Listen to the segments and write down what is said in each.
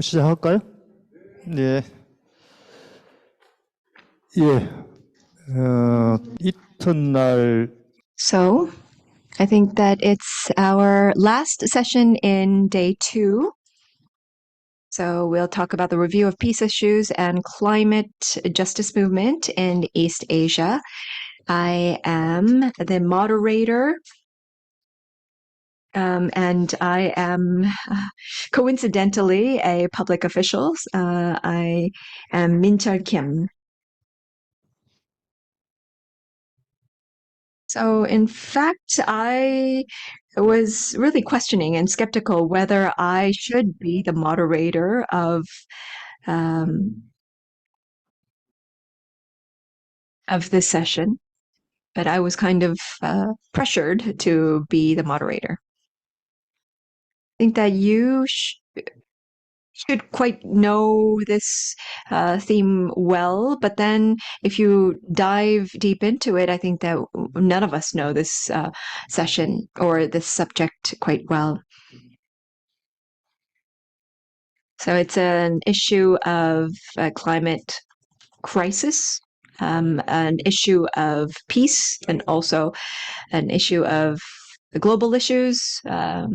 시작할까요? 네. 이튿날 So, I think that it's our last session in day 2. So we'll talk about the review of peace issues and climate justice movement in East Asia. I am the moderator, and I am coincidentally a public official. I am Min-chul Kim. So, in fact, I was really questioning and skeptical whether I should be the moderator of this session, but I was kind of pressured to be the moderator. I think that you should quite know this theme well, but then if you dive deep into it, I think that none of us know this session or this subject quite well. So it's an issue of climate crisis, an issue of peace, and also an issue of the global issues,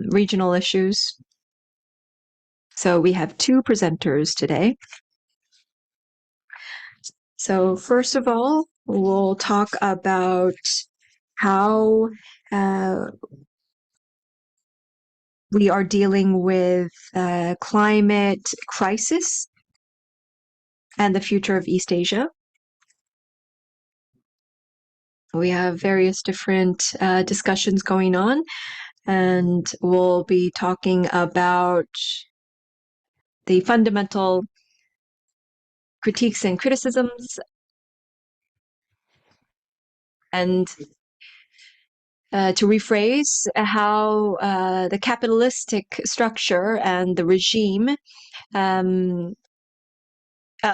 regional issues. So we have 2 presenters today. So first of all, we'll talk about how we are dealing with climate crisis and the future of East Asia. We have various different discussions going on, and we'll be talking about the fundamental critiques and criticisms, and to rephrase how the capitalistic structure and the regime,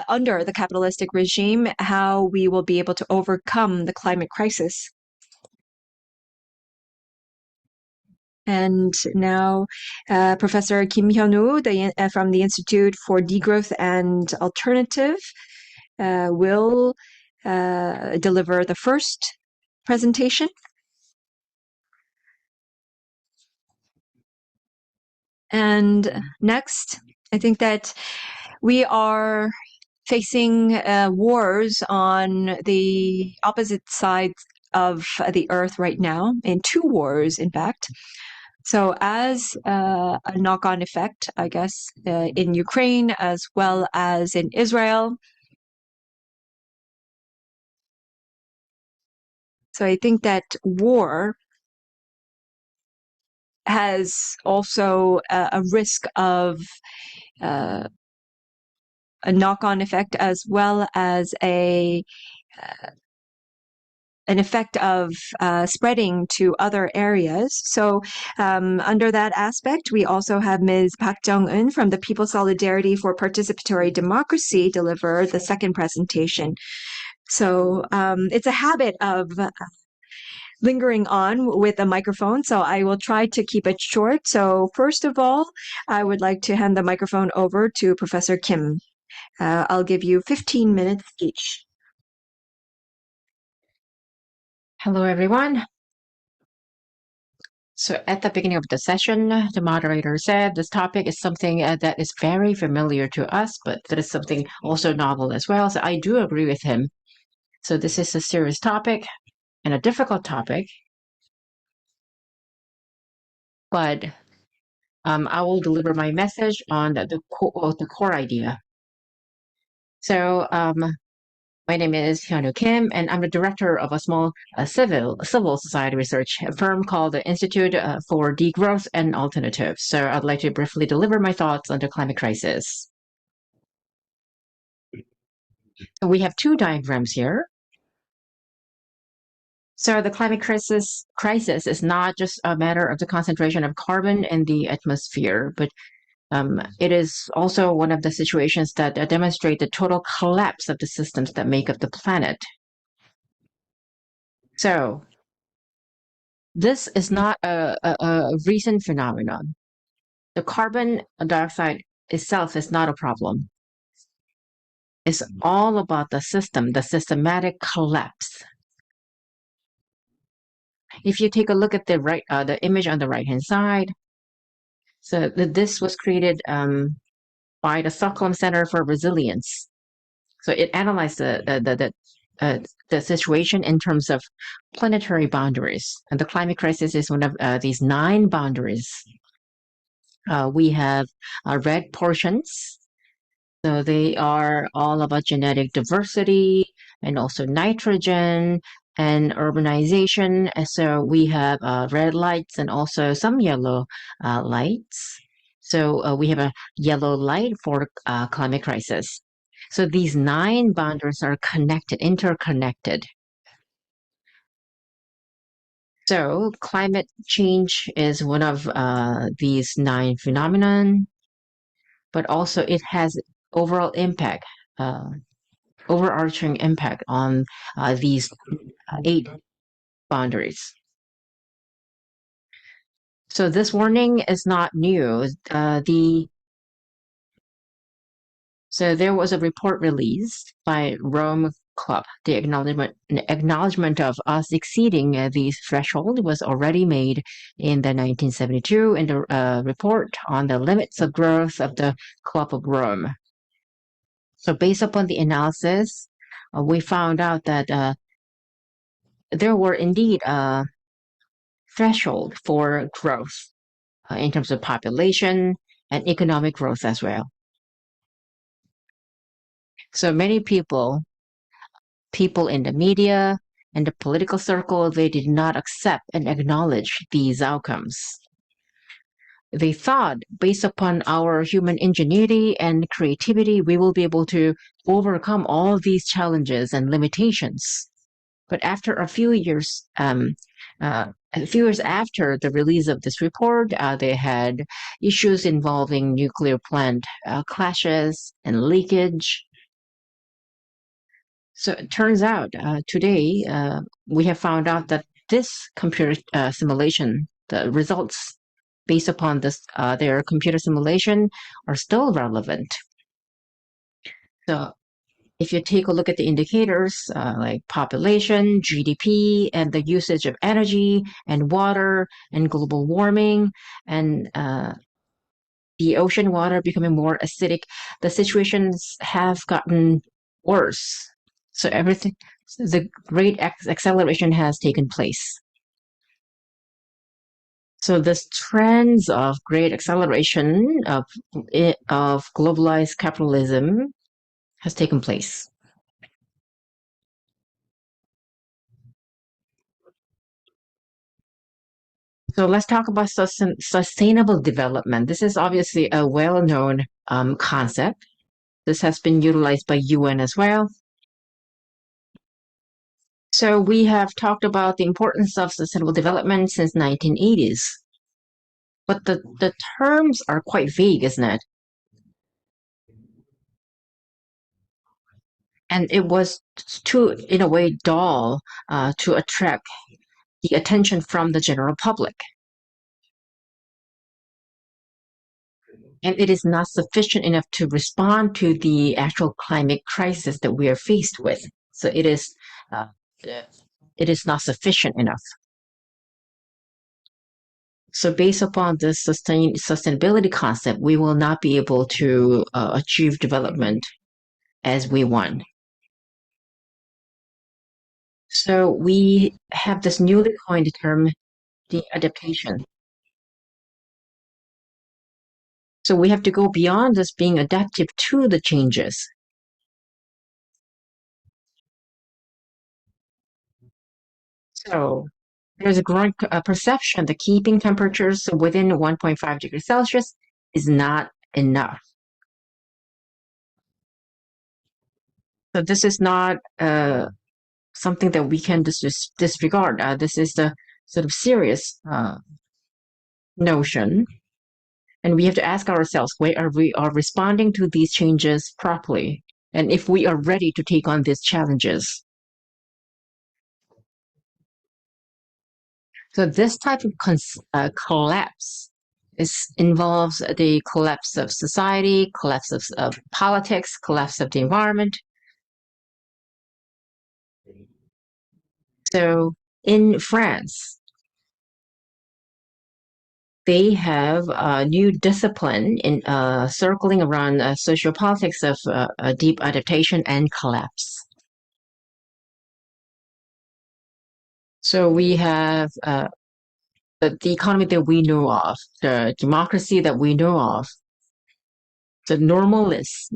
under the capitalistic regime, how we will be able to overcome the climate crisis. And now Professor Kim Hyun-woo from the Institute for Degrowth and Alternative will deliver the first presentation. And next, I think that we are facing wars on the opposite sides of the earth right now, in 2 wars, in fact. So as a knock-on effect, I guess, in Ukraine as well as in Israel. So I think that war has also a risk of a knock-on effect as well as an effect of spreading to other areas. So under that aspect, we also have Ms. Park Jung-eun from the People's Solidarity for Participatory Democracy deliver the second presentation. So it's a habit of lingering on with a microphone, so I will try to keep it short. So first of all, I would like to hand the microphone over to Professor Kim. I'll give you 15 minutes each. Hello, everyone. So at the beginning of the session, the moderator said this topic is something that is very familiar to us, but that is something also novel as well. So I do agree with him. So this is a serious topic and a difficult topic, but I will deliver my message on the core idea. So my name is Hyun-woo Kim, and I'm the director of a small civil society research firm called the Institute for Degrowth and Alternatives. So I'd like to briefly deliver my thoughts on the climate crisis. So we have 2 diagrams here. So the climate crisis is not just a matter of the concentration of carbon in the atmosphere, but it is also one of the situations that demonstrate the total collapse of the systems that make up the planet. So this is not a recent phenomenon. The carbon dioxide itself is not a problem. It's all about the system, the systematic collapse. If you take a look at the image on the right-hand side, so this was created by the Stockholm Center for Resilience. So it analyzed the situation in terms of planetary boundaries, and the climate crisis is one of these 9 boundaries. We have red portions. So they are all about genetic diversity and also nitrogen and urbanization. And so we have red lights and also some yellow lights. So we have a yellow light for climate crisis. So these 9 boundaries are connected, interconnected. So climate change is one of these 9 phenomenon, but also it has overall impact, overarching impact on these 8 boundaries. So this warning is not new. So there was a report released by Rome Club. The acknowledgement of us exceeding these thresholds was already made in the 1972 in the report on the limits of growth of the Club of Rome. So based upon the analysis, we found out that there were indeed a threshold for growth in terms of population and economic growth as well. So many people in the media and the political circle, they did not accept and acknowledge these outcomes. They thought, based upon our human ingenuity and creativity, we will be able to overcome all these challenges and limitations. But after a few years after the release of this report, they had issues involving nuclear plant clashes and leakage. So it turns out today we have found out that this computer simulation, the results based upon this their computer simulation are still relevant. So if you take a look at the indicators like population, GDP, and the usage of energy and water and global warming and the ocean water becoming more acidic, the situations have gotten worse. So the great acceleration has taken place. So this trends of great acceleration of globalized capitalism has taken place. So let's talk about sustainable development. This is obviously a well-known concept. This has been utilized by UN as well. So we have talked about the importance of sustainable development since 1980s. But the terms are quite vague, isn't it? And it was too, in a way, dull to attract the attention from the general public. And it is not sufficient enough to respond to the actual climate crisis that we are faced with. So it is not sufficient enough. So based upon this sustainability concept, we will not be able to achieve development as we want. So we have this newly coined term, the adaptation. So we have to go beyond just being adaptive to the changes. So there's a growing perception that keeping temperatures within 1.5 degrees Celsius is not enough. So this is not something that we can disregard. This is the sort of serious notion. And we have to ask ourselves, whether we are responding to these changes properly, and if we are ready to take on these challenges. So this type of collapse involves the collapse of society, collapse of politics, collapse of the environment. So in France, they have a new discipline in circling around sociopolitics of deep adaptation and collapse. So we have the economy that we know of, the democracy that we know of, the normalness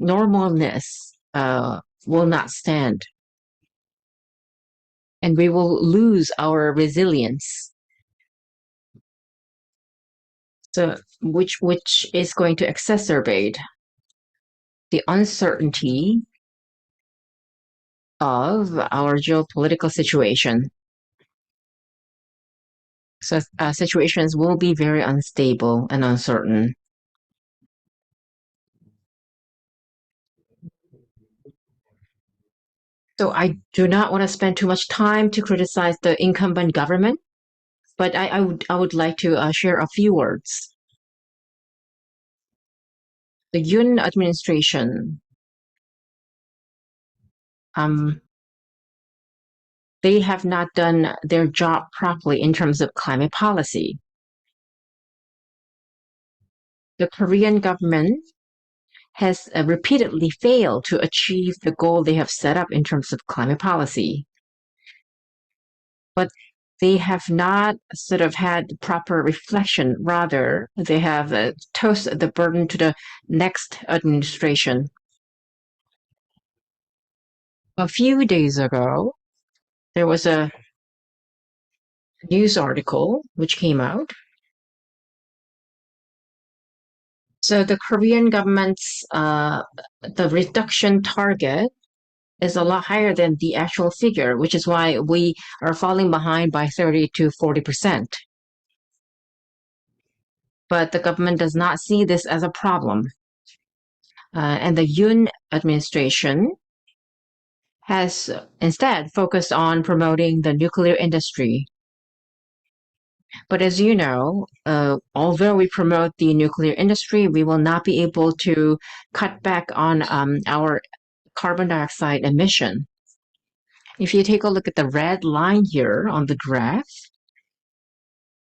will not stand. And we will lose our resilience. So, which is going to exacerbate the uncertainty of our geopolitical situation. So situations will be very unstable and uncertain. So I do not want to spend too much time to criticize the incumbent government, but I would like to share a few words. The Yoon administration, they have not done their job properly in terms of climate policy. The Korean government has repeatedly failed to achieve the goal they have set up in terms of climate policy. But they have not sort of had proper reflection. Rather, they have tossed the burden to the next administration. A few days ago, there was a news article which came out. So the Korean government's the reduction target is a lot higher than the actual figure, which is why we are falling behind by 30 to 40%. But the government does not see this as a problem. And the Yoon administration has instead focused on promoting the nuclear industry. But as you know, although we promote the nuclear industry, we will not be able to cut back on our carbon dioxide emission. If you take a look at the red line here on the graph,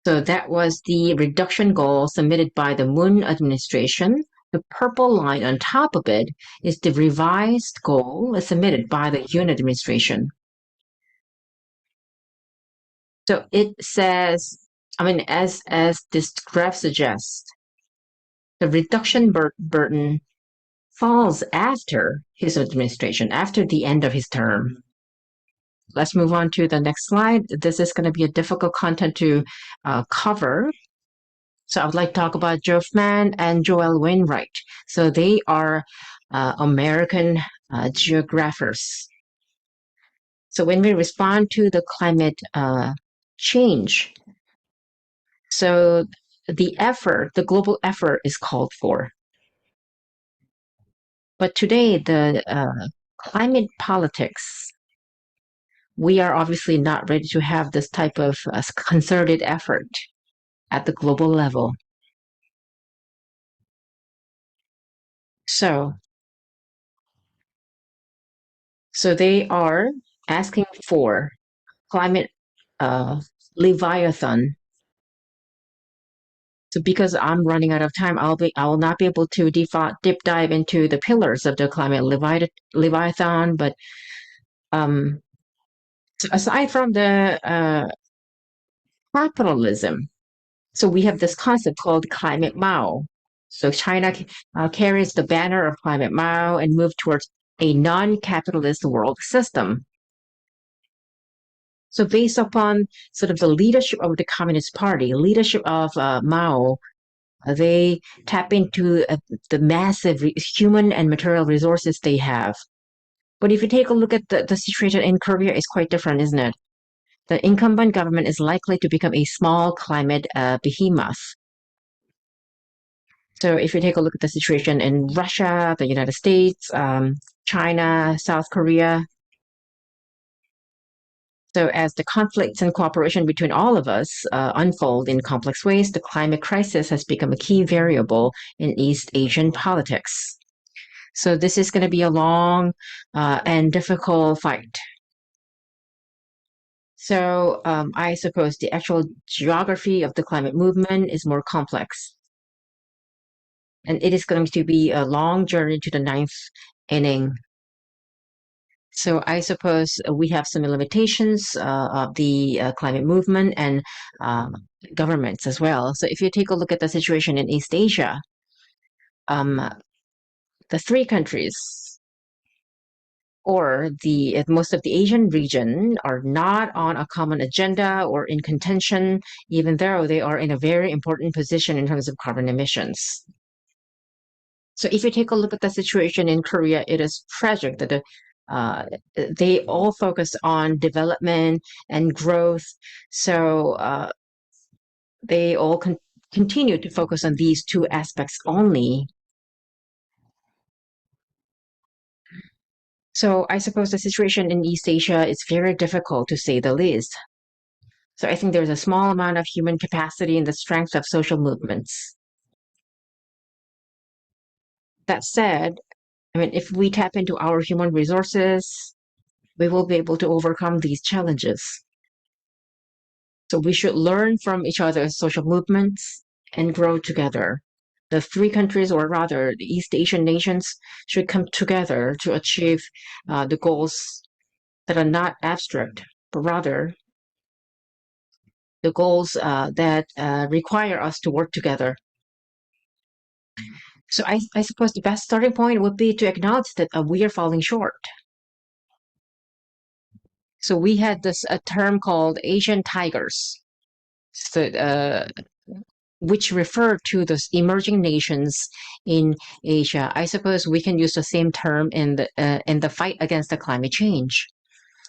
so that was the reduction goal submitted by the Moon administration. The purple line on top of it is the revised goal submitted by the Yoon administration. So it says, I mean, as this graph suggests, the reduction burden falls after his administration, after the end of his term. Let's move on to the next slide. This is going to be a difficult content to cover. So I would like to talk about Joffman and Joel Wainwright. So they are American geographers. So when we respond to the climate change, so the global effort is called for. But today, the climate politics, we are obviously not ready to have this type of concerted effort at the global level. So they are asking for climate Leviathan. So because I'm running out of time, I will not be able to deep dive into the pillars of the climate Leviathan. But so aside from the capitalism, so we have this concept called climate Mao. So China carries the banner of climate Mao and moved towards a non-capitalist world system. So based upon sort of the leadership of the Communist Party, leadership of Mao, they tap into the massive human and material resources they have. But if you take a look at the situation in Korea, it's quite different, isn't it? The incumbent government is likely to become a small climate behemoth. So if you take a look at the situation in Russia, the United States, China, South Korea, So as the conflicts and cooperation between all of us unfold in complex ways, the climate crisis has become a key variable in East Asian politics. So this is going to be a long and difficult fight. So I suppose the actual geography of the climate movement is more complex. And it is going to be a long journey to the ninth inning. So I suppose we have some limitations of the climate movement and governments as well. So if you take a look at the situation in East Asia, the three countries or most of the Asian region are not on a common agenda or in contention, even though they are in a very important position in terms of carbon emissions. So if you take a look at the situation in Korea, it is tragic that they all focus on development and growth. So they all continue to focus on these two aspects only. So I suppose the situation in East Asia is very difficult, to say the least. So I think there's a small amount of human capacity and the strength of social movements. That said, I mean, if we tap into our human resources, we will be able to overcome these challenges. So we should learn from each other's social movements and grow together. The three countries, or rather the East Asian nations, should come together to achieve the goals that are not abstract, but rather the goals that require us to work together. So I suppose the best starting point would be to acknowledge that we are falling short. So we had a term called Asian tigers, so, which refer to those emerging nations in Asia. I suppose we can use the same term in the fight against the climate change.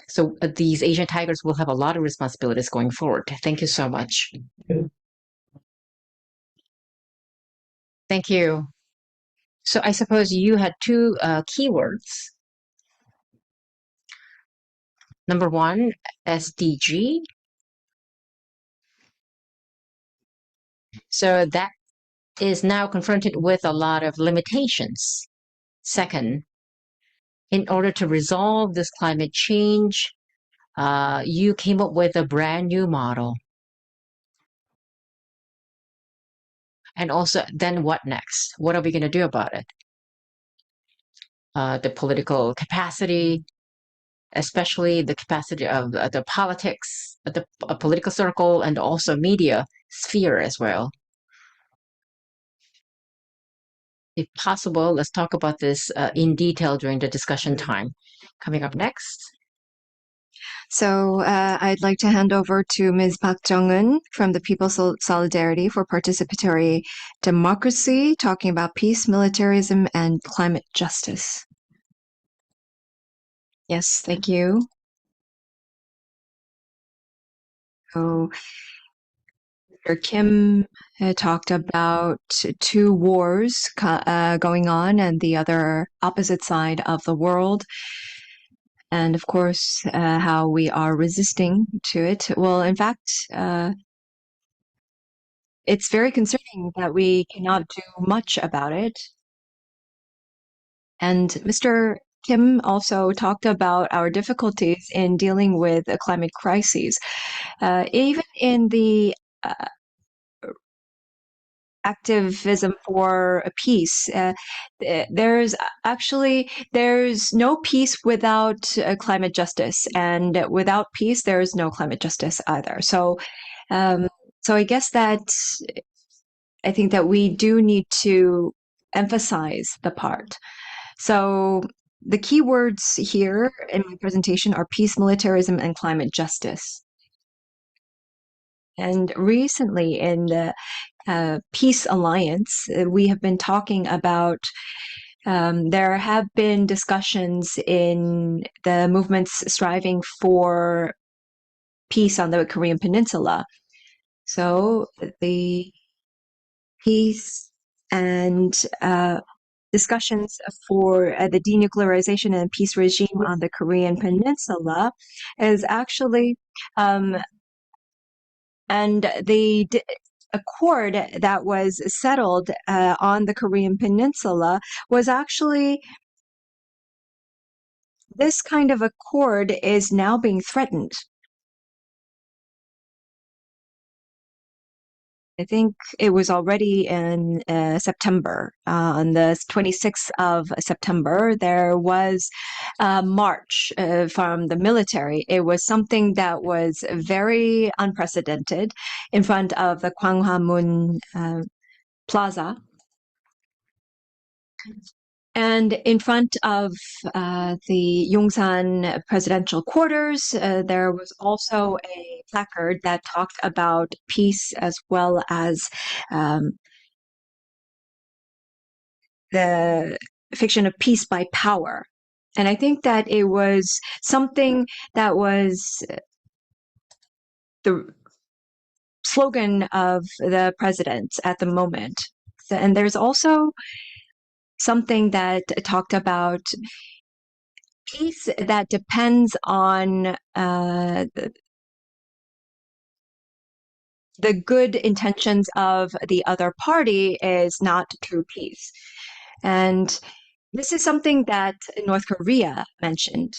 So these Asian tigers will have a lot of responsibilities going forward. Thank you so much. Thank you. So I suppose you had two keywords. Number one, SDG. So that is now confronted with a lot of limitations. Second, in order to resolve this climate change, you came up with a brand new model. And also, then what next? What are we going to do about it? The political capacity, especially the capacity of the politics, the political circle, and also media sphere as well. If possible, let's talk about this in detail during the discussion time. Coming up next. So I'd like to hand over to Ms. Park Jung-eun from the People's Solidarity for Participatory Democracy, talking about peace, militarism, and climate justice. Yes, thank you. So Mr. Kim talked about two wars going on and the other opposite side of the world. And of course, how we are resisting to it. Well, in fact, it's very concerning that we cannot do much about it. And Mr. Kim also talked about our difficulties in dealing with a climate crisis. Even in the activism for peace, there's no peace without climate justice, and without peace there is no climate justice either. So I guess that I think that we do need to emphasize the part. So the key words here in my presentation are peace, militarism, and climate justice. And recently in the Peace Alliance, we have been talking about there have been discussions in the movements striving for peace on the Korean Peninsula. So the peace and discussions for the denuclearization and peace regime on the Korean Peninsula is actually, and the accord that was settled on the Korean Peninsula was actually, this kind of accord is now being threatened. I think it was already in September. On the 26th of September, there was a march from the military. It was something that was very unprecedented in front of the Gwanghwamun Plaza. And in front of the Yongsan presidential quarters, there was also a placard that talked about peace as well as the fiction of peace by power. And I think that it was something that was the slogan of the president at the moment. And there's also something that talked about peace that depends on the good intentions of the other party is not true peace. And this is something that North Korea mentioned.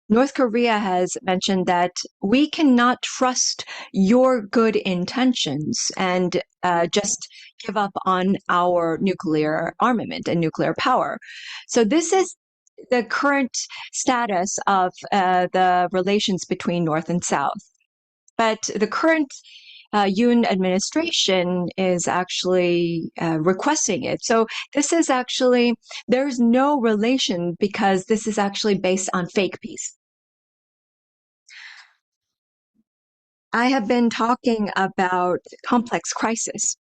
North Korea has mentioned that we cannot trust your good intentions and just give up on our nuclear armament and nuclear power. So this is the current status of the relations between North and South. But the current Yoon administration is actually requesting it. So this is actually, there's no relation because this is actually based on fake peace. I have been talking about complex crisis.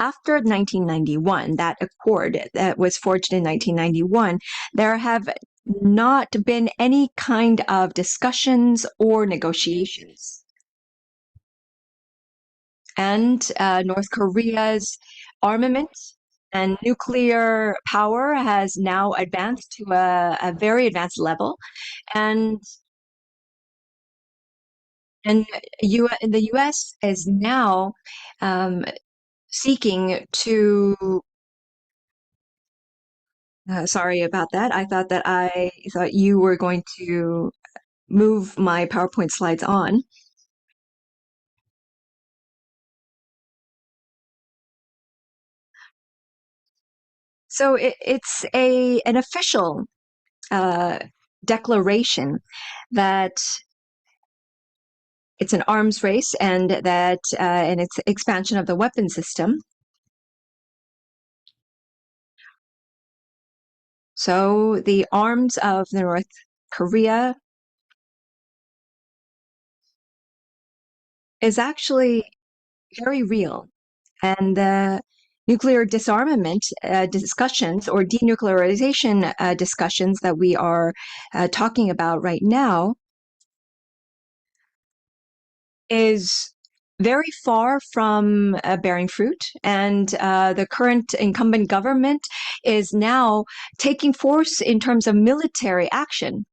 After 1991, that accord that was forged in 1991, there have not been any kind of discussions or negotiations. And North Korea's armament and nuclear power has now advanced to a very advanced level. And the U.S. is now seeking to sorry about that. I thought you were going to move my PowerPoint slides on. So it's an official declaration that it's an arms race and that and its expansion of the weapon system. So the arms of North Korea is actually very real. And the nuclear disarmament discussions or denuclearization discussions that we are talking about right now is very far from bearing fruit. And the current incumbent government is now taking force in terms of military action.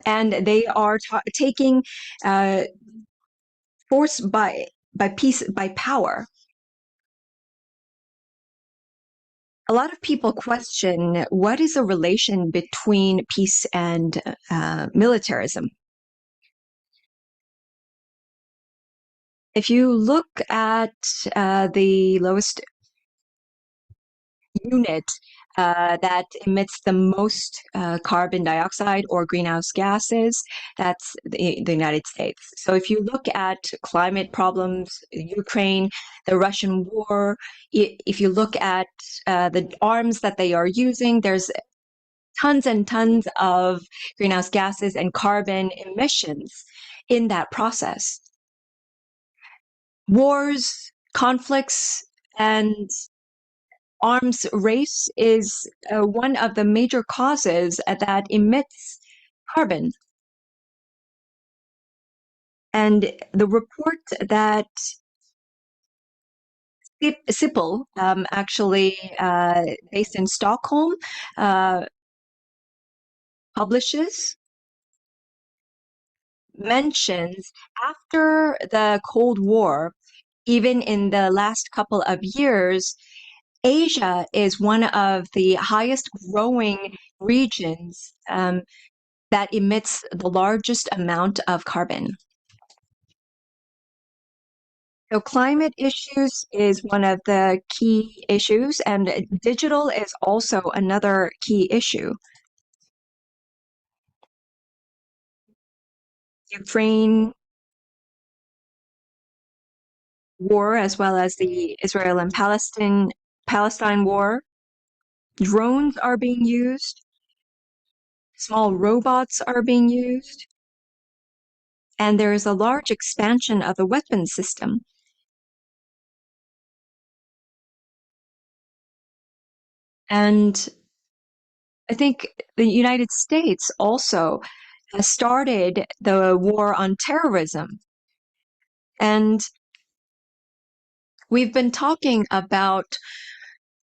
And they are taking force by peace, by power. A lot of people question what is the relation between peace and militarism. If you look at the lowest unit that emits the most carbon dioxide or greenhouse gases, that's the United States. So if you look at climate problems, Ukraine, the Russian war, if you look at the arms that they are using, there's tons and tons of greenhouse gases and carbon emissions in that process. Wars, conflicts, and arms race is one of the major causes that emits carbon. And the report that Sipel, actually based in Stockholm, mentions after the Cold War, even in the last couple of years, Asia is one of the highest growing regions that emits the largest amount of carbon. So climate issues is one of the key issues, and digital is also another key issue. Ukraine war, as well as the Israel and Palestine war. Drones are being used. Small robots are being used. And there is a large expansion of the weapons system. And I think the United States also has started the war on terrorism. And we've been talking about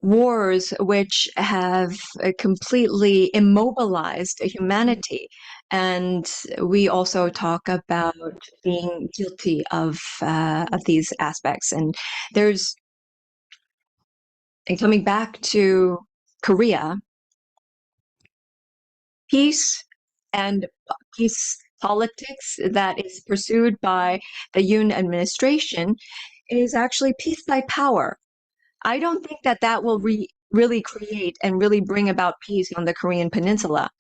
wars which have completely immobilized humanity. And we also talk about being guilty of these aspects. And coming back to Korea, peace and peace politics that is pursued by the Yoon administration is actually peace by power. I don't think that that will really create and really bring about peace on the Korean Peninsula.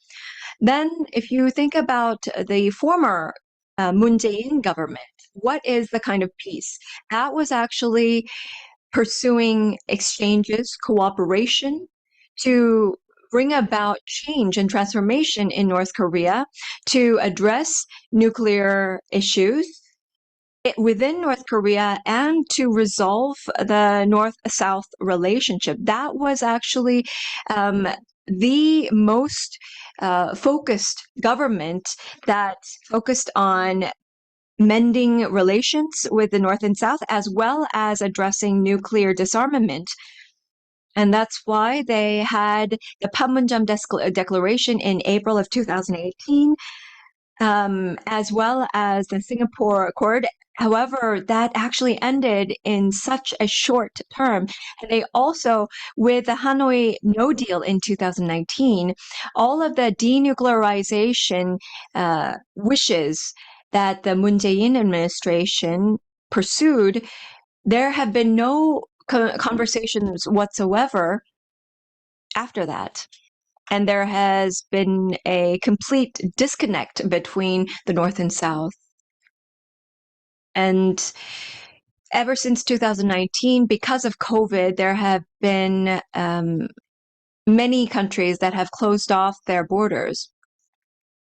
Then, if you think about the former Moon Jae-in government, what is the kind of peace? That was actually pursuing exchanges, cooperation to bring about change and transformation in North Korea, to address nuclear issues within North Korea, and to resolve the North-South relationship. That was actually the most focused government that focused on mending relations with the North and South, as well as addressing nuclear disarmament. And that's why they had the Panmunjom Declaration in April of 2018, as well as the Singapore Accord. However, that actually ended in such a short term. And they also, with the Hanoi No Deal in 2019, all of the denuclearization wishes that the Moon Jae-in administration pursued, there have been no conversations whatsoever after that. And there has been a complete disconnect between the North and South. And ever since 2019, because of COVID, there have been many countries that have closed off their borders.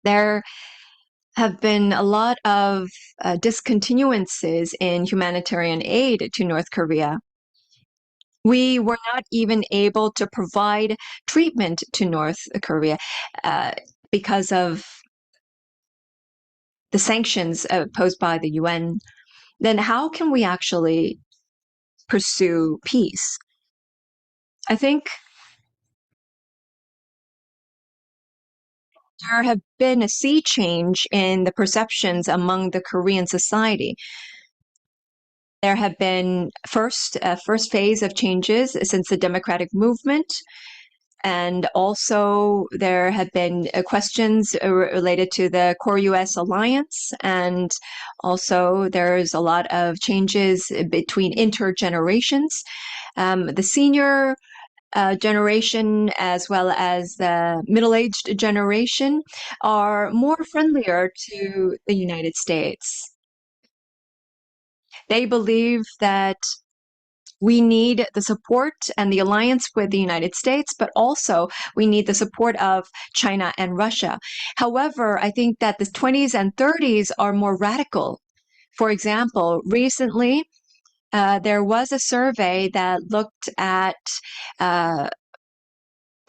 There have been a lot of discontinuances in humanitarian aid to North Korea. We were not even able to provide treatment to North Korea because of the sanctions posed by the UN. Then how can we actually pursue peace? I think there have been a sea change in the perceptions among the Korean society. There have been first phase of changes since the democratic movement, and also there have been questions related to the core-US alliance, and also there's a lot of changes between intergenerations. The senior generation as well as the middle-aged generation are more friendlier to the United States. They believe that we need the support and the alliance with the United States, but also we need the support of China and Russia. However, I think that the 20s and 30s are more radical. For example, recently, there was a survey that looked at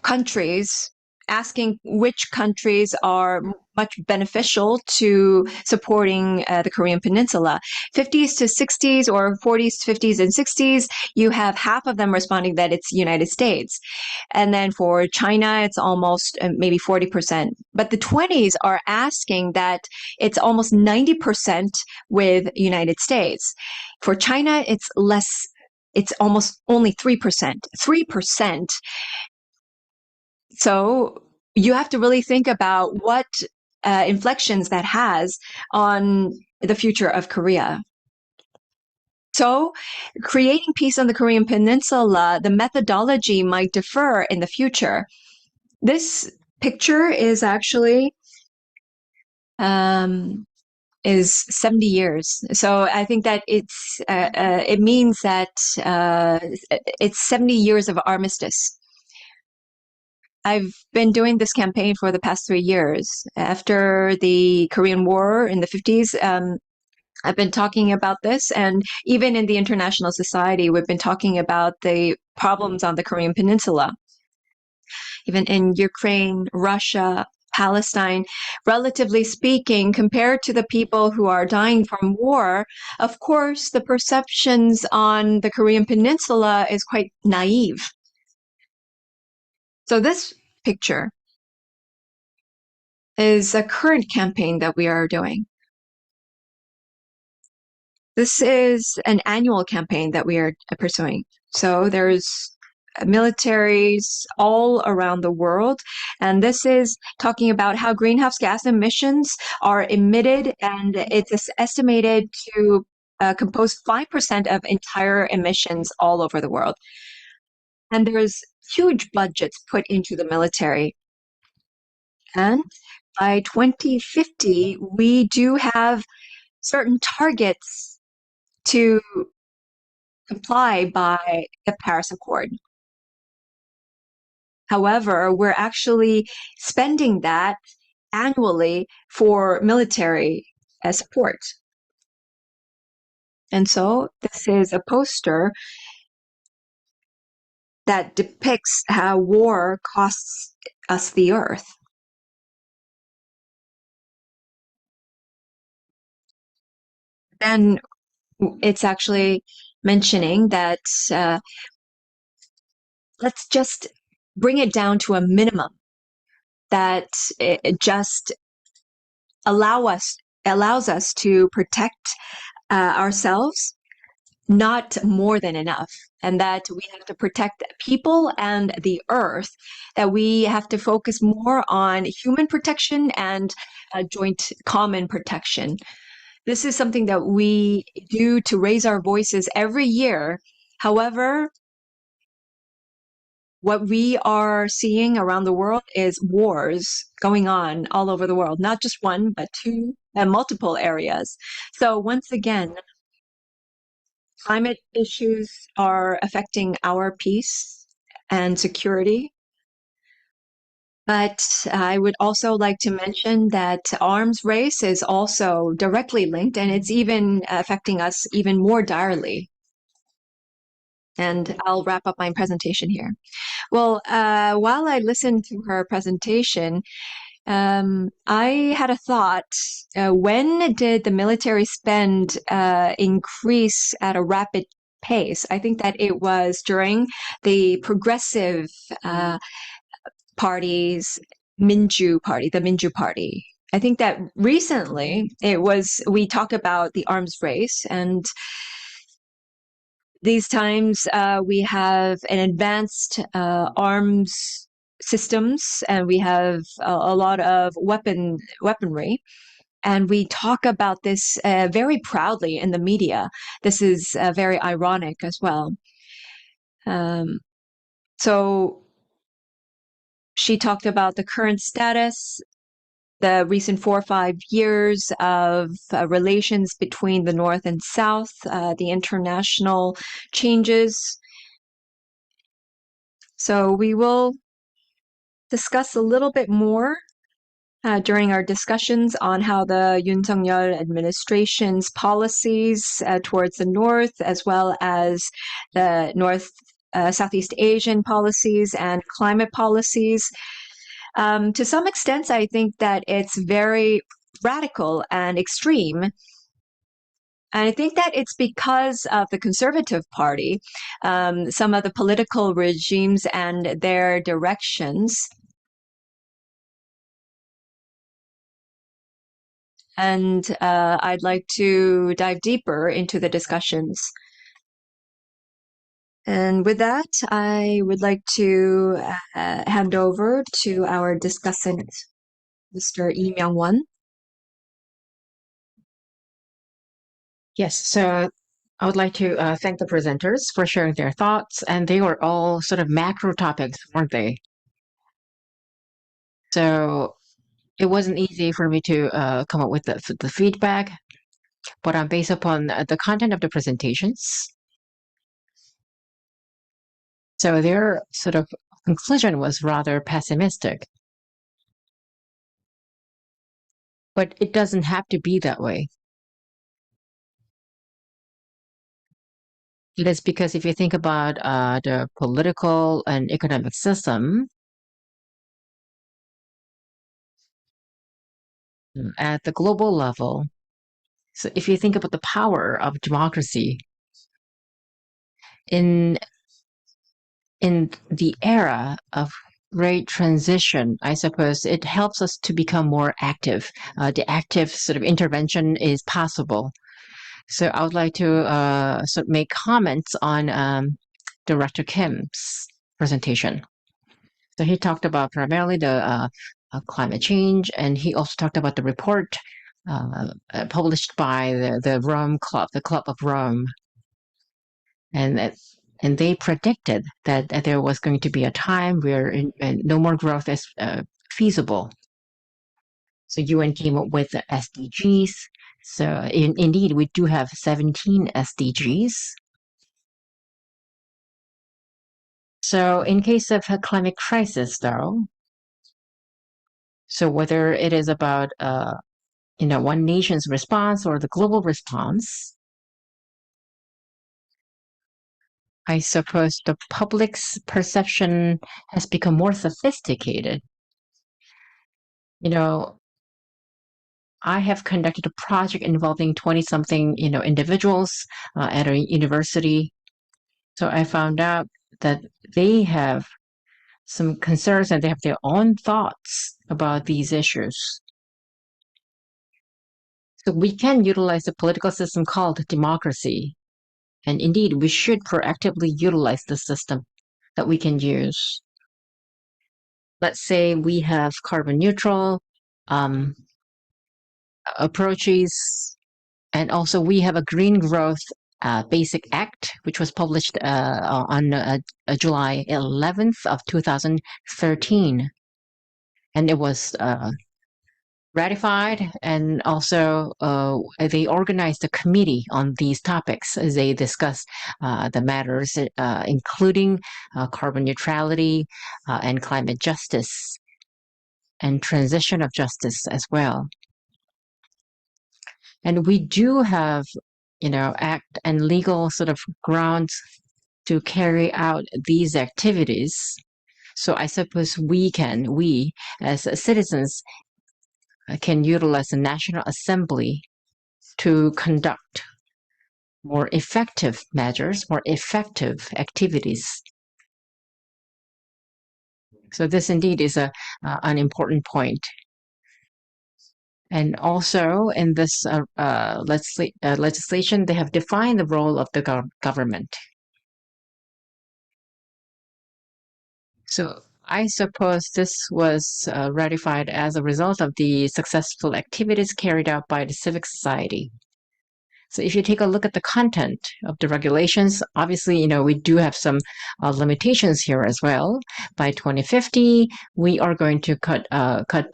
countries asking which countries are much beneficial to supporting the Korean Peninsula. 50s to 60s or 40s, 50s, and 60s, you have half of them responding that it's United States. And then for China, it's almost maybe 40%. But the 20s are asking that it's almost 90% with United States. For China, it's less. It's almost only 3%. 3%. So you have to really think about what inflections that has on the future of Korea. So creating peace on the Korean Peninsula, the methodology might differ in the future. This picture is actually is 70 years. So I think that it means that it's 70 years of armistice. I've been doing this campaign for the past 3 years. After the Korean War in the 50s, I've been talking about this, and even in the international society, we've been talking about the problems on the Korean Peninsula. Even in Ukraine, Russia, Palestine, relatively speaking, compared to the people who are dying from war, of course, the perceptions on the Korean Peninsula is quite naive. So this picture is a current campaign that we are doing. This is an annual campaign that we are pursuing. So there's militaries all around the world, and this is talking about how greenhouse gas emissions are emitted, and it's estimated to compose 5% of entire emissions all over the world. And there's huge budgets put into the military. And by 2050, we do have certain targets to comply by the Paris Accord. However, we're actually spending that annually for military support. And so this is a poster that depicts how war costs us the earth. Then it's actually mentioning that let's just bring it down to a minimum, that it just allows us to protect ourselves, not more than enough, and that we have to protect people and the earth, that we have to focus more on human protection and joint common protection. This is something that we do to raise our voices every year. However, what we are seeing around the world is wars going on all over the world, not just one, but two and multiple areas. So once again, climate issues are affecting our peace and security. But I would also like to mention that arms race is also directly linked, and it's even affecting us even more direly. And I'll wrap up my presentation here. Well, while I listened to her presentation, I had a thought. When did the military spend increase at a rapid pace? I think that it was during the progressive parties, the Minju Party. I think that recently we talk about the arms race, and these times we have an advanced arms systems, and we have a lot of weaponry. And we talk about this very proudly in the media. This is very ironic as well. So she talked about the current status, the recent 4 or 5 years of relations between the North and South, the international changes. So we will discuss a little bit more during our discussions on how the Yoon Suk-yeol administration's policies towards the North, as well as the Southeast Asian policies and climate policies, To some extent, I think that it's very radical and extreme. And I think that it's because of the Conservative Party, some of the political regimes and their directions. And I'd like to dive deeper into the discussions. And with that, I would like to hand over to our discussant, Mr. Lee Myung-won. Yes, so I would like to thank the presenters for sharing their thoughts, and they were all sort of macro topics, weren't they? So it wasn't easy for me to come up with the feedback, but based upon the content of the presentations. So their sort of conclusion was rather pessimistic. But it doesn't have to be that way. It is because if you think about the political and economic system, at the global level, so if you think about the power of democracy in the era of great transition, I suppose it helps us to become more active. The active sort of intervention is possible. So I would like to sort of make comments on Director Kim's presentation. So he talked about primarily the climate change, and he also talked about the report published by the Rome Club, the Club of Rome, and they predicted that there was going to be a time where no more growth is feasible. So UN came up with the SDGs. So indeed, we do have 17 SDGs. So in case of a climate crisis, though, so whether it is about one nation's response or the global response, I suppose the public's perception has become more sophisticated. I have conducted a project involving 20-something, individuals at a university. So I found out that they have some concerns and they have their own thoughts about these issues. So we can utilize the political system called democracy. And indeed, we should proactively utilize the system that we can use. Let's say we have carbon neutral approaches, and also we have a Green Growth Basic Act, which was published on July 11th of 2013. And it was ratified, and also they organized a committee on these topics as they discussed the matters, including carbon neutrality and climate justice and transition of justice as well. And we do have, act and legal sort of grounds to carry out these activities. So I suppose we as citizens can utilize the National Assembly to conduct more effective measures, more effective activities. So this indeed is an important point. And also in this legislation, they have defined the role of the government. So I suppose this was ratified as a result of the successful activities carried out by the civic society. So if you take a look at the content of the regulations, obviously, we do have some limitations here as well. By 2050, we are going to cut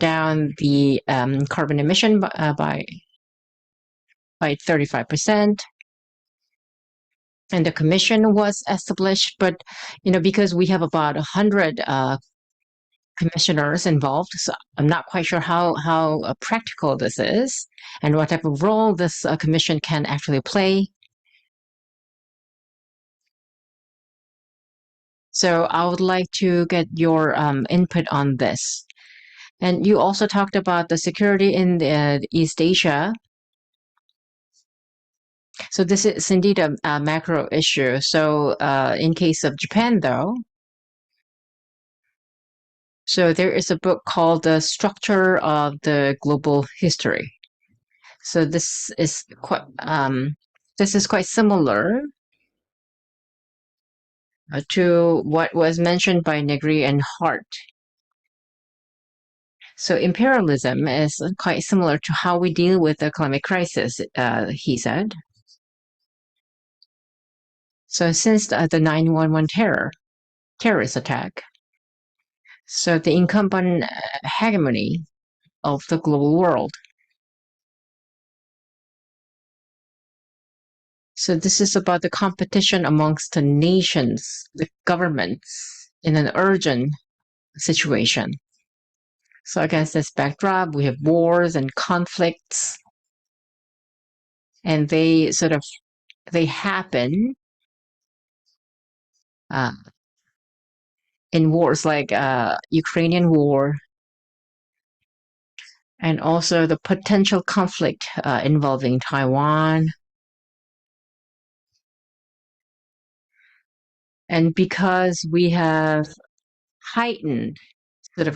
down the carbon emission by 35%. And the commission was established, but because we have about 100 commissioners involved, so I'm not quite sure how practical this is and what type of role this commission can actually play. So I would like to get your input on this. And you also talked about the security in East Asia. So this is indeed a macro issue. So in case of Japan, though, so there is a book called The Structure of the Global History. So this is quite similar to what was mentioned by Negri and Hart. So imperialism is quite similar to how we deal with the climate crisis, he said. So since the 9/11 terrorist attack, so the incumbent hegemony of the global world. So this is about the competition amongst the nations, the governments, in an urgent situation. So against this backdrop, we have wars and conflicts, and they happen in wars like Ukrainian war, and also the potential conflict involving Taiwan. And because we have heightened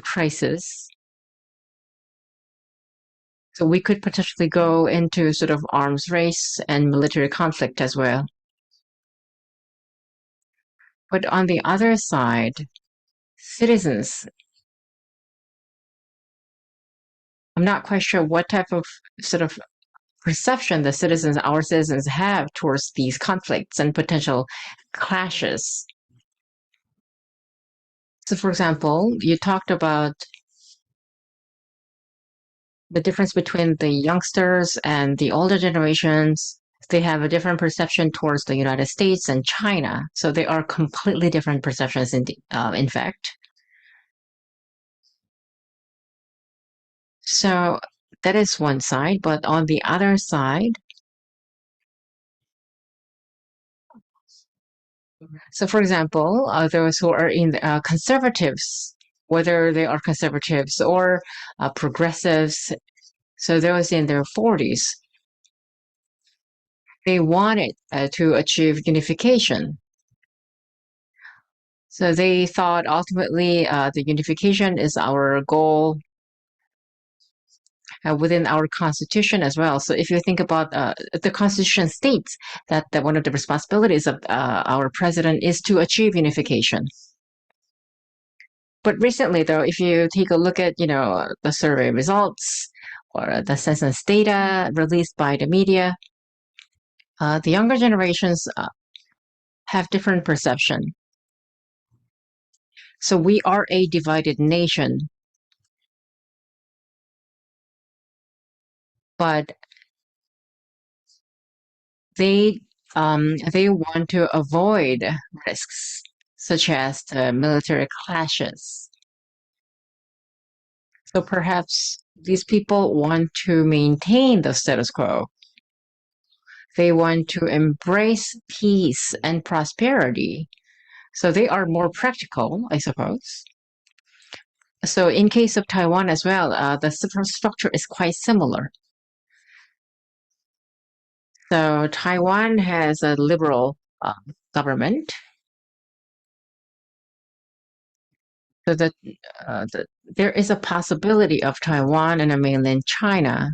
crisis, so we could potentially go into arms race and military conflict as well. But on the other side, citizens, I'm not quite sure what type of perception our citizens have towards these conflicts and potential clashes. So for example, you talked about the difference between the youngsters and the older generations. They have a different perception towards the United States and China. So they are completely different perceptions in fact. So that is one side, but on the other side, so for example, those who are in conservatives, whether they are conservatives or progressives, so those in their 40s, they wanted to achieve unification. So they thought ultimately the unification is our goal within our constitution as well. So if you think about the constitution states that one of the responsibilities of our president is to achieve unification. But recently, though, if you take a look at, the survey results or the census data released by the media, the younger generations have different perception. So we are a divided nation. But they want to avoid risks such as the military clashes. So perhaps these people want to maintain the status quo. They want to embrace peace and prosperity. So they are more practical, I suppose. So in case of Taiwan as well, the structure is quite similar. So Taiwan has a liberal government. So that there is a possibility of Taiwan and mainland China.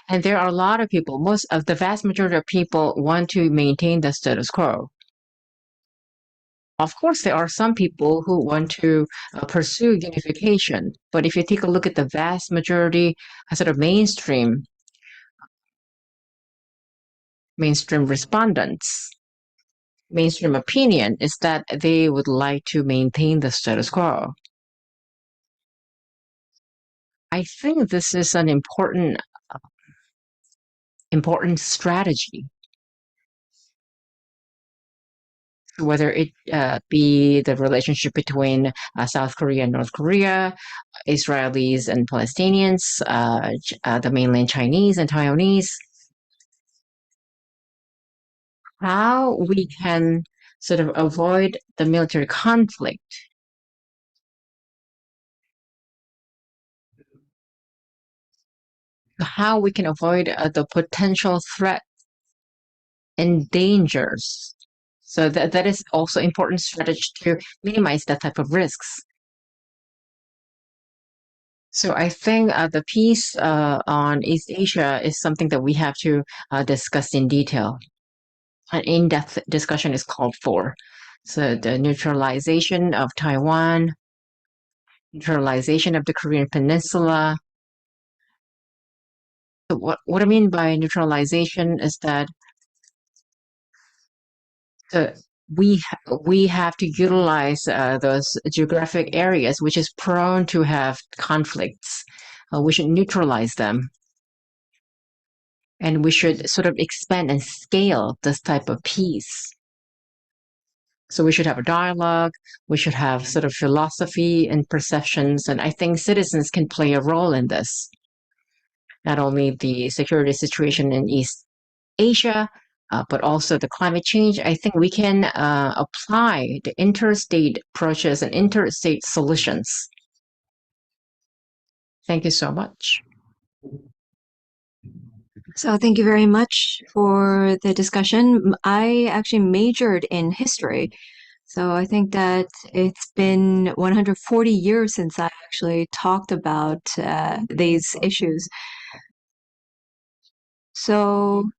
And there are a lot of people, the vast majority of people want to maintain the status quo. Of course, there are some people who want to pursue unification. But if you take a look at the vast majority, mainstream respondents, mainstream opinion is that they would like to maintain the status quo. I think this is an important strategy, whether it be the relationship between South Korea and North Korea, Israelis and Palestinians, the mainland Chinese and Taiwanese, how we can avoid the military conflict. how we can avoid the potential threat and dangers. So that is also important strategy to minimize that type of risks. So I think the piece on East Asia is something that we have to discuss in detail. An in-depth discussion is called for. So the neutralization of Taiwan, neutralization of the Korean Peninsula. So what I mean by neutralization is that we have to utilize those geographic areas which is prone to have conflicts. We should neutralize them. And we should sort of expand and scale this type of peace. So we should have a dialogue, we should have sort of philosophy and perceptions, and I think citizens can play a role in this. Not only the security situation in East Asia, but also the climate change. I think we can apply the interstate approaches and interstate solutions. Thank you so much. So thank you very much for the discussion. I actually majored in history. So I think that it's been 140 years since I actually talked about these issues. So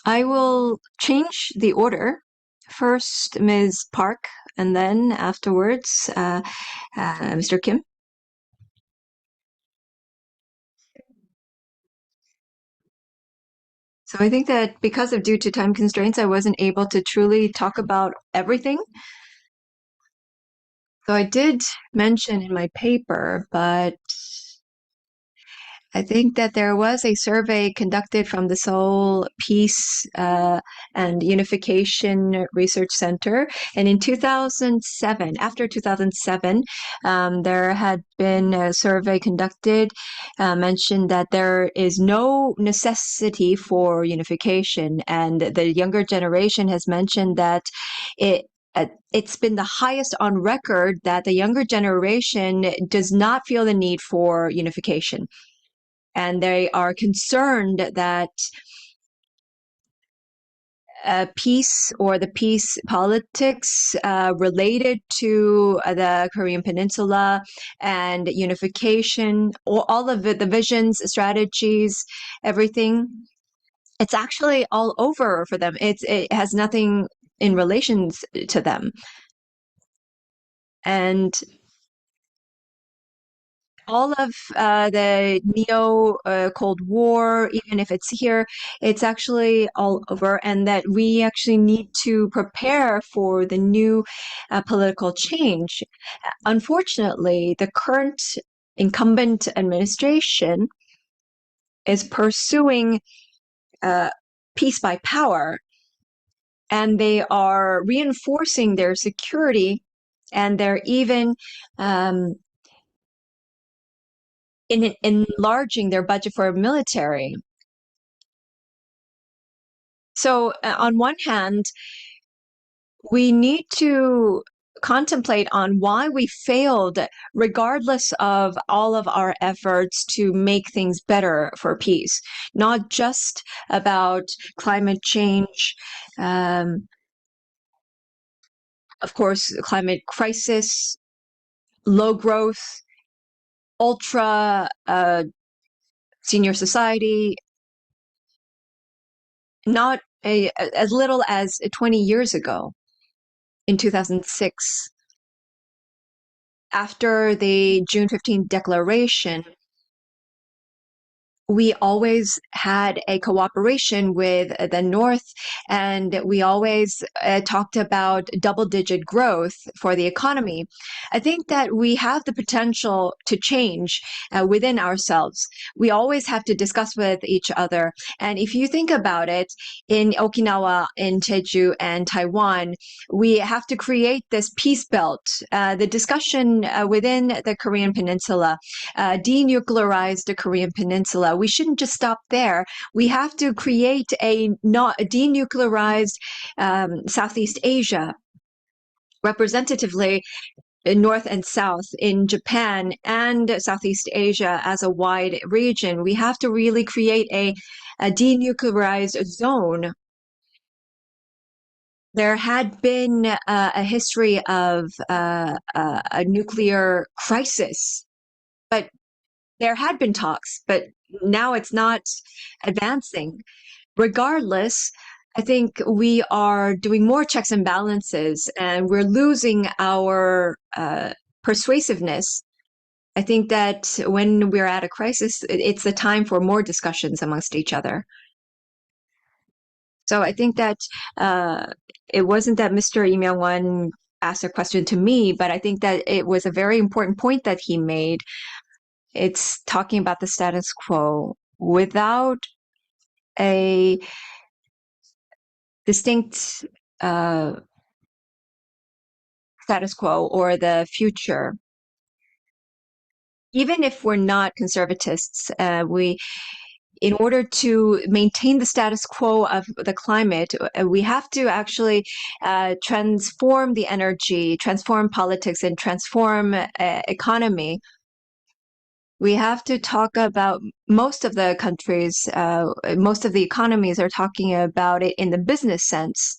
I will change the order. First, Ms. Park, and then afterwards, Mr. Kim. So I think that because of due to time constraints, I wasn't able to truly talk about everything. So I did mention in my paper, but I think that there was a survey conducted from the Seoul Peace and Unification Research Center. And in 2007, after 2007, there had been a survey conducted, mentioned that there is no necessity for unification. And the younger generation has mentioned that it's been the highest on record that the younger generation does not feel the need for unification. And they are concerned that peace or the peace politics related to the Korean Peninsula and unification, or all of it, the visions, strategies, everything, it's actually all over for them. It has nothing in relations to them. And all of the neo-Cold War, even if it's here, it's actually all over, and that we actually need to prepare for the new political change. Unfortunately, the current incumbent administration is pursuing peace by power, and they are reinforcing their security, and they're even in enlarging their budget for military. So on one hand, we need to contemplate on why we failed, regardless of all of our efforts to make things better for peace, not just about climate change, of course, climate crisis, low growth, ultra senior society, not as little as 20 years ago, in 2006, after the June 15th declaration, we always had a cooperation with the North, and we always talked about double-digit growth for the economy. I think that we have the potential to change within ourselves. We always have to discuss with each other. And if you think about it, in Okinawa, in Jeju, and Taiwan, we have to create this peace belt. The discussion within the Korean Peninsula, denuclearize the Korean Peninsula. We shouldn't just stop there. We have to create a denuclearized Southeast Asia. Representatively, North and South, in Japan and Southeast Asia as a wide region. We have to really create a denuclearized zone. There had been a history of a nuclear crisis, but there had been talks, but now it's not advancing. Regardless, I think we are doing more checks and balances, and we're losing our persuasiveness. I think that when we're at a crisis, it's the time for more discussions amongst each other. So I think that it wasn't that Mr. Lee Myung-won asked a question to me, but I think that it was a very important point that he made. It's talking about the status quo without a distinct status quo or the future. Even if we're not conservatists, in order to maintain the status quo of the climate, we have to actually transform the energy, transform politics, and transform economy. We have to talk about most of the countries, most of the economies are talking about it in the business sense.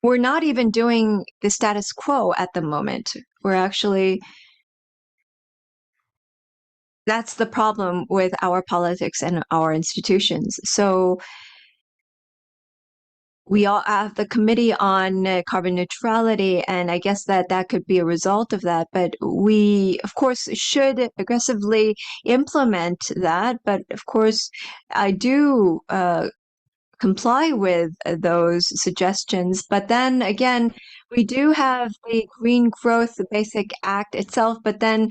We're not even doing the status quo at the moment. We're actually, that's the problem with our politics and our institutions. So we all have the committee on carbon neutrality, and I guess that could be a result of that. But we, of course, should aggressively implement that. But of course, I do comply with those suggestions. But then again, we do have the Green Growth Basic Act itself, but then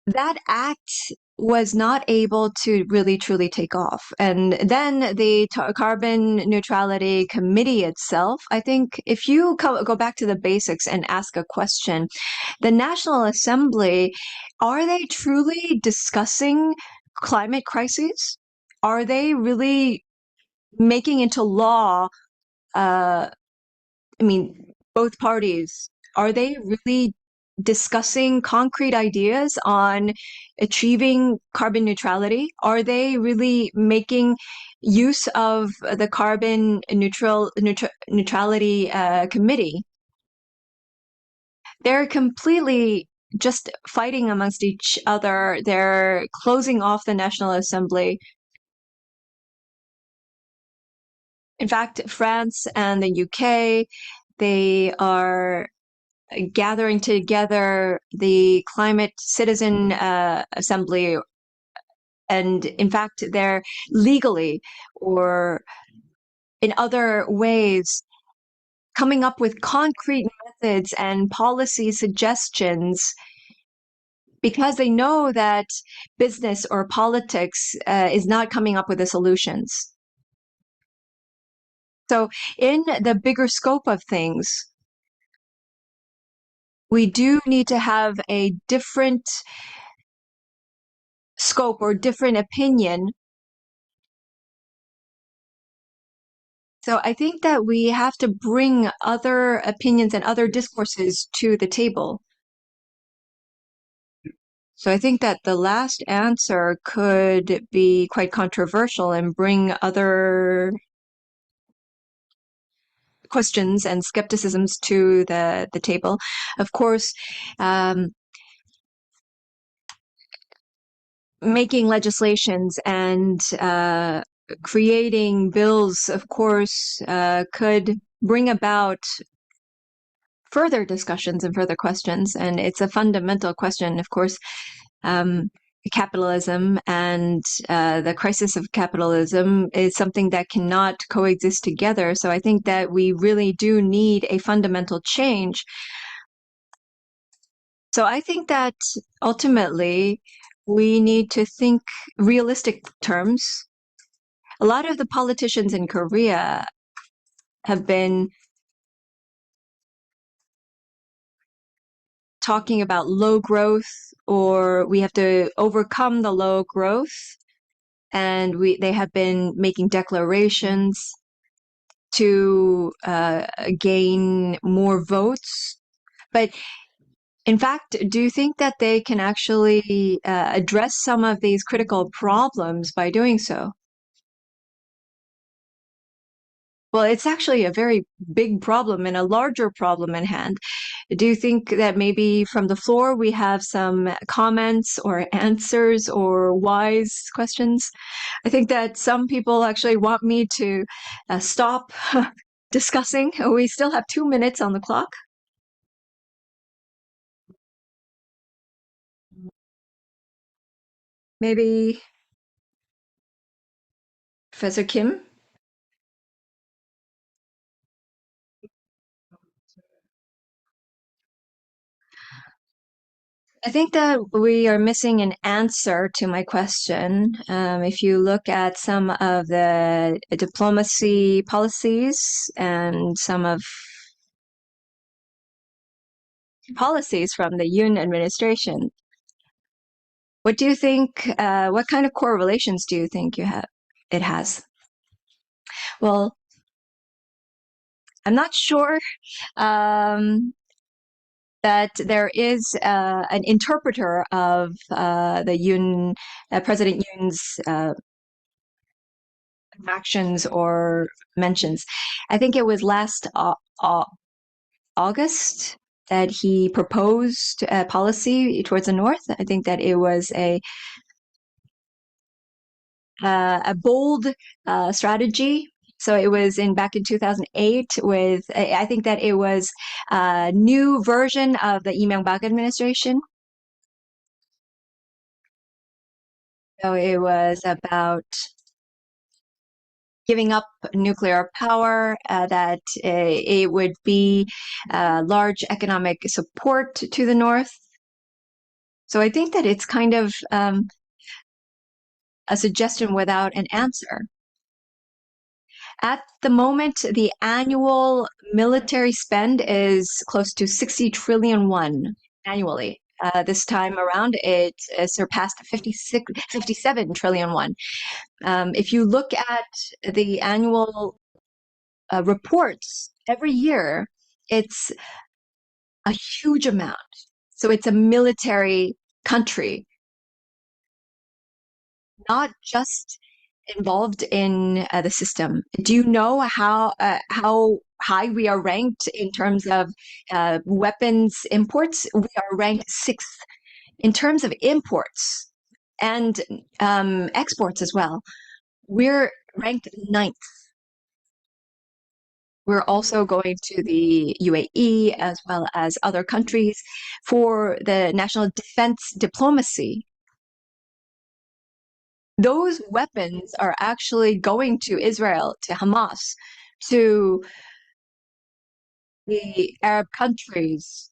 that act was not able to really truly take off. And then the Carbon Neutrality Committee itself, I think if you go back to the basics and ask a question, the National Assembly, are they truly discussing climate crises? Are they really making into law, both parties, are they really discussing concrete ideas on achieving carbon neutrality? Are they really making use of the carbon neutrality committee? They're completely just fighting amongst each other. They're closing off the National Assembly. In fact, France and the UK, they are gathering together the Climate Citizen Assembly, and in fact, they're legally or in other ways coming up with concrete methods and policy suggestions because they know that business or politics is not coming up with the solutions. So in the bigger scope of things, we do need to have a different scope or different opinion. So I think that we have to bring other opinions and other discourses to the table. So I think that the last answer could be quite controversial and bring other questions and skepticisms to the table. Of course, making legislations and creating bills, of course, could bring about further discussions and further questions. And it's a fundamental question, of course. Capitalism and the crisis of capitalism is something that cannot coexist together. So I think that we really do need a fundamental change. So I think that ultimately we need to think realistic terms. A lot of the politicians in Korea have been talking about low growth, or we have to overcome the low growth, and they have been making declarations. to gain more votes. But in fact, do you think that they can actually address some of these critical problems by doing so? Well, it's actually a very big problem and a larger problem in hand. Do you think that maybe from the floor we have some comments or answers or wise questions? I think that some people actually want me to stop discussing. We still have 2 minutes on the clock. Maybe Professor Kim? I think that we are missing an answer to my question. If you look at some of the diplomacy policies and some of policies from the Yoon administration, what do you think, what kind of core relations do you think it has? Well, I'm not sure that there is an interpreter of the Yoon, President Yoon's actions or mentions. I think it was last August that he proposed a policy towards the North. I think that it was a bold strategy. So it was back in 2008 with, I think that it was a new version of the Lee Myung-bak administration. So it was about giving up nuclear power, that it would be large economic support to the North. So I think that it's kind of a suggestion without an answer. At the moment, the annual military spend is close to 60 trillion won annually. This time around, it surpassed 57 trillion won. If you look at the annual reports every year, it's a huge amount. So it's a military country, not just involved in the system. Do you know how high we are ranked in terms of weapons imports? We are ranked 6th in terms of imports and exports as well. We're ranked 9th. We're also going to the UAE as well as other countries for the national defense diplomacy. Those weapons are actually going to Israel, to Hamas, to the Arab countries.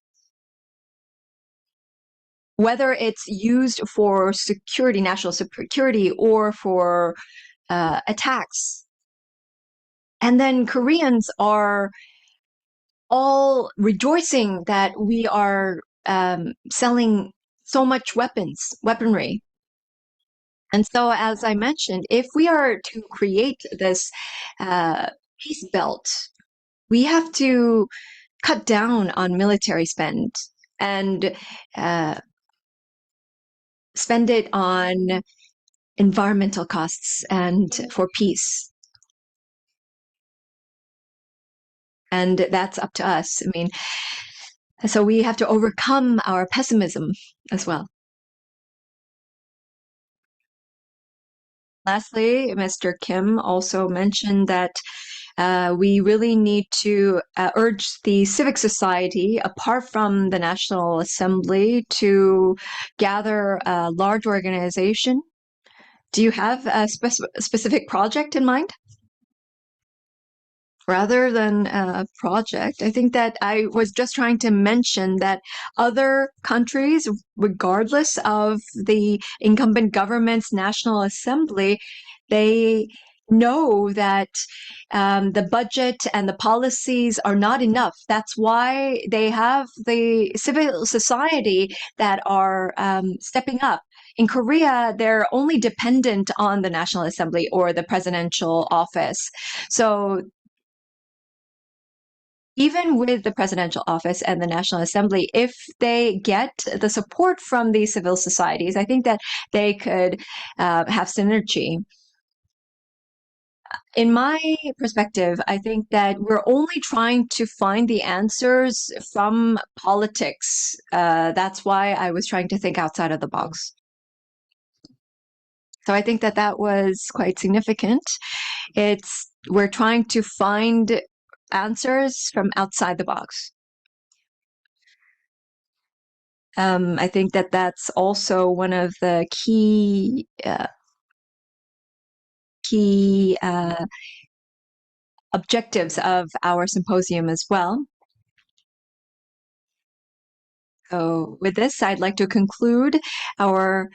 Whether it's used for security, national security, or for attacks. And then Koreans are all rejoicing that we are selling so much weaponry. And so, as I mentioned, if we are to create this peace belt, we have to cut down on military spend and spend it on environmental costs and for peace. And that's up to us. I mean, so we have to overcome our pessimism as well. Lastly, Mr. Kim also mentioned that we really need to urge the civic society, apart from the National Assembly, to gather a large organization. Do you have a specific project in mind? Rather than a project, I think that I was just trying to mention that other countries, regardless of the incumbent government's National Assembly, they know that the budget and the policies are not enough. That's why they have the civil society that are stepping up. In Korea, they're only dependent on the National Assembly or the presidential office. So even with the presidential office and the National Assembly, if they get the support from the civil societies, I think that they could have synergy. In my perspective, I think that we're only trying to find the answers from politics. That's why I was trying to think outside of the box. So I think that that was quite significant. We're trying to find answers from outside the box. I think that that's also one of the key objectives of our symposium as well. So with this, I'd like to conclude our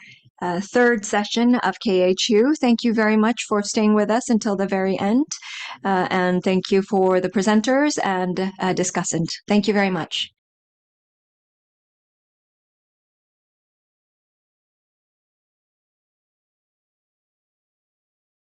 third session of KHU. Thank you very much for staying with us until the very end. And thank you for the presenters and discussant. Thank you very much.